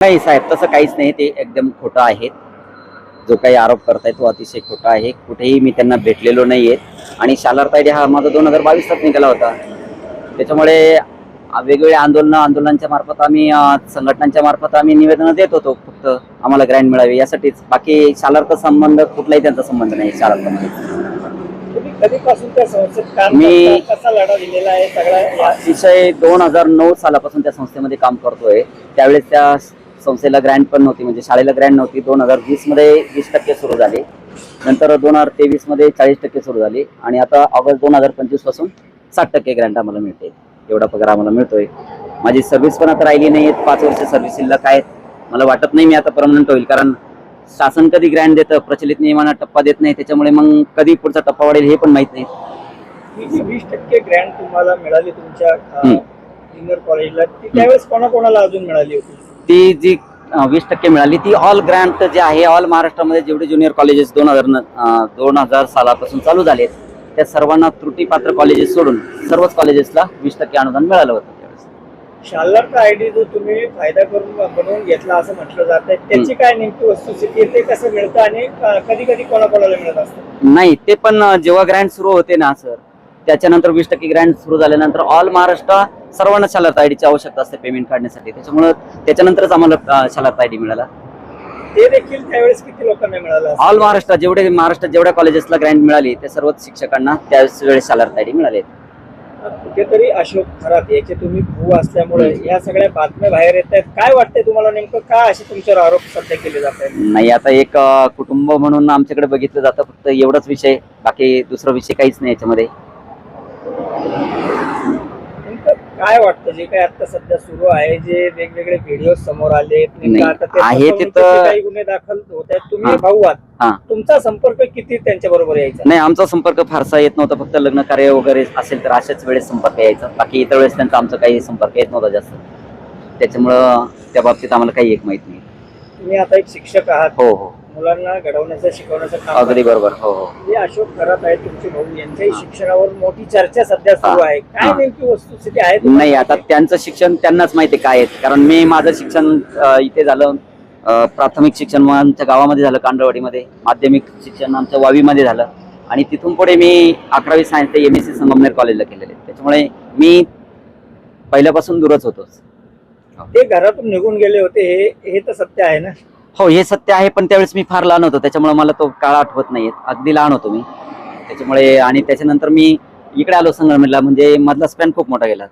नाही साहेब, तसं काहीच नाही. ते एकदम खोटं आहे. जो काही आरोप करताय तो अतिशय खोटा आहे. कुठेही मी त्यांना भेटलेलो नाहीये आणि शालार तायडे हा माझा 2022 निघाला होता. त्याच्यामुळे वेगवेगळ्या आंदोलनांच्या मार्फत आम्ही संघटनांच्या मार्फत आम्ही निवेदन देत होतो. फक्त आम्हाला ग्रँड मिळावी यासाठीच. बाकी शालारचा संबंध कुठलाही त्यांचा संबंध नाही शालारमध्ये. तुम्ही कधीपासून त्या संस्थेत काम मी करता, कसा लढा दिलेला आहे सगळ्या अतिशय 2009 सालापासून त्या संस्थेमध्ये काम करतोय. त्यावेळेस त्या संस्थेला ग्रँड पण नव्हती, म्हणजे शाळेला ग्रँड नव्हती. 2020 मध्ये 20% सुरू झाली, नंतर 2023 मध्ये 40% सुरू झाली आणि आता ऑगस्ट 2025 पासून 60% ग्रँड आम्हाला मिळते. एवढा पगार आम्हाला मिळतोय. माझी सर्व्हिस पण आता राहिली नाही. 5 वर्ष सर्व्हिस शिल्लक आहेत. मला वाटत नाही मी आता परमनंट होईल, कारण शासन कधी ग्रँड देतं, प्रचलित नियमांना टप्पा देत नाही. त्याच्यामुळे मग कधी पुढचा टप्पा वाढेल हे पण माहित नाही. ही जी 20% ग्रँड तुम्हाला मिळाली तुमच्या ज्युनियर कॉलेजला, ती त्यावेळेस कोणाकोणाला अजून मिळाली होती? ती जी 20% मिळाली ती ऑल ग्रँट जे आहे, ऑल महाराष्ट्रामध्ये जेवढे ज्युनियर कॉलेजेस 2000 सालापासून चालू झालेत त्या सर्वांना त्रुटीपात्र कॉलेजेस सोडून सर्वच कॉलेजेसला 20% अनुदान मिळालं होतं. शालारचा आयडी जो तुम्ही फायदा करून बनवून घेतला असं म्हटलं जात आहे, त्याची काय नेमकी वस्तुस्थिती आहे, ते कसं मिळतं आणि कधी कधी कोणाकोणाला मिळत असतं? नाही, ते पण जेव्हा ग्रँट सुरू होते ना सर, त्याच्यानंतर 20% ग्रँट सुरू झाल्यानंतर ऑल महाराष्ट्र सर्वांना शालार आयडीची आवश्यकता असते पेमेंट काढण्यासाठी. त्याच्यामुळे त्याच्यानंतरच आम्हाला शालार आयडी मिळाला. ते देखील त्यावेळेस किती लोकांना मिळालं? ऑल महाराष्ट्रात जेवढ्या कॉलेजेसला ग्रँट मिळाली त्या सर्वच शिक्षकांना त्यावेळेस वेळेस शालार आयडी मिळाले. कुठेतरी अशोक खरात याचे तुम्ही भाऊ असल्यामुळे या सगळ्या बातम्या बाहेर येत आहेत. काय वाटतंय तुम्हाला, नेमकं का असे तुमच्यावर आरोप सध्या केले जात आहेत? नाही, आता एक कुटुंब म्हणून आमच्याकडे बघितलं जातं, फक्त एवढाच विषय, बाकी दुसरा विषय काहीच नाही याच्यामध्ये. नेमकं काय वाटतं जे काय आता सध्या सुरू आहे, जे वेगवेगळे व्हिडिओ समोर आले, आहे तिथं काही गुन्हे दाखल होत आहेत, तुम्ही भाऊ आहात, तुमचा संपर्क किती त्यांच्या बरोबर यायचा? नाही, आमचा संपर्क फारसा येत नव्हता. फक्त लग्न कार्य वगैरे असेल तर अशाच वेळेस संपर्क यायचा. बाकी इतर वेळेस त्यांचा आमचा काही संपर्क येत नव्हता जास्त. त्याच्यामुळं त्या बाबतीत आम्हाला काही एक माहित नाही. तुम्ही आता एक शिक्षक आहात. हो हो, मुलांना घडवण्याचं शिकवण्याचं काम अगदी बरोबर. हो हो. जे अशोक खरात आहेत तुमचे भाऊ, यांच्याही शिक्षणावर मोठी चर्चा सध्या सुरू आहे. काय नेमकी वस्तुस्थिती आहे? नाही, आता त्यांचं शिक्षण त्यांनाच माहिती काय आहे, कारण मी माझं शिक्षण इथे झालं. प्राथमिक शिक्षण आमच्या गावामध्ये झालं, कांडवाडीमध्ये. माध्यमिक शिक्षण आमच्या वावीमध्ये झालं आणि तिथून पुढे मी 11वी सायन्स ते MSc संगमनेर कॉलेजला केलेले. त्याच्यामुळे मी पहिल्यापासून दूरच होतो. ते घरातून निघून गेले होते, हे तर सत्य आहे ना? हो, हे सत्य आहे, पण त्यावेळेस मी फार लहान होतो, त्याच्यामुळे मला तो काळ आठवत नाहीये. अगदी लहान होतो मी त्याच्यामुळे. आणि त्याच्यानंतर मी इकडे आलो संगमनेरला, म्हणजे मधला स्पॅन खूप मोठा गेला.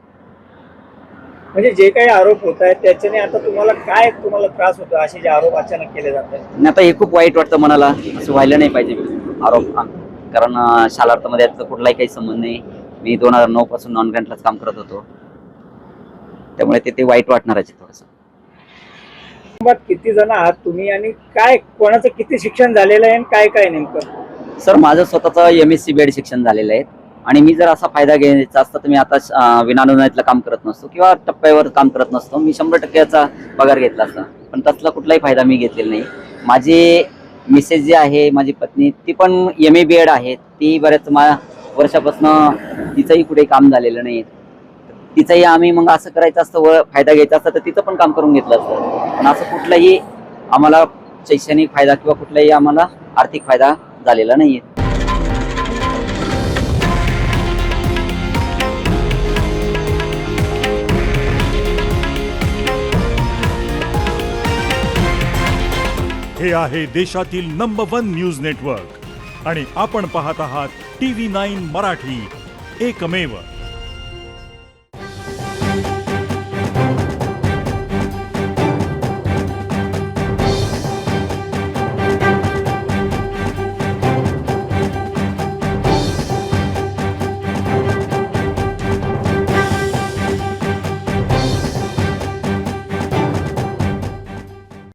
म्हणजे जे काही आरोप होत आहेत त्याच्याने आता तुम्हाला त्रास होतो, असे जे आरोप अचानक केले जात आहेत? आता हे खूप वाईट वाटतं मनाला. असं व्हायला नाही पाहिजे आरोप, कारण शालार्थमध्ये याचा कुठलाही काही संबंध नाही. मी 2009 पासून नॉन ग्रँटलाच काम करत होतो, त्यामुळे ते वाईट वाटणारच आहे थोडंसं. किती जण आहात तुम्ही आणि काय कोणाचं किती शिक्षण झालेलं आहे आणि काय नेमकं? सर, माझं स्वतःचं MSc BEd शिक्षण झालेलं आहे आणि मी जर असा फायदा घ्यायचा असता तर मी आता विनानुदानितलं काम करत नसतो किंवा टप्प्यावर काम करत नसतो. मी 100% पगार घेतला असता, पण त्यातला कुठलाही फायदा मी घेतलेला नाही. माझी मिसेस जी आहे, माझी पत्नी, ती पण MA BEd आहे. ती बऱ्याच वर्षापासून तिचंही कुठेही काम झालेलं नाही. तिचंही आम्ही मग असं करायचं असतं, फायदा घ्यायचा असता तर तिचं पण काम करून घेतलं असतं. पण असं कुठलाही आम्हाला शैक्षणिक फायदा किंवा कुठलाही आम्हाला आर्थिक फायदा झालेला नाहीये. हे आहे देशातील नंबर 1 न्यूज नेटवर्क आणि आपण पाहत आहात TV9 मराठी, एकमेव.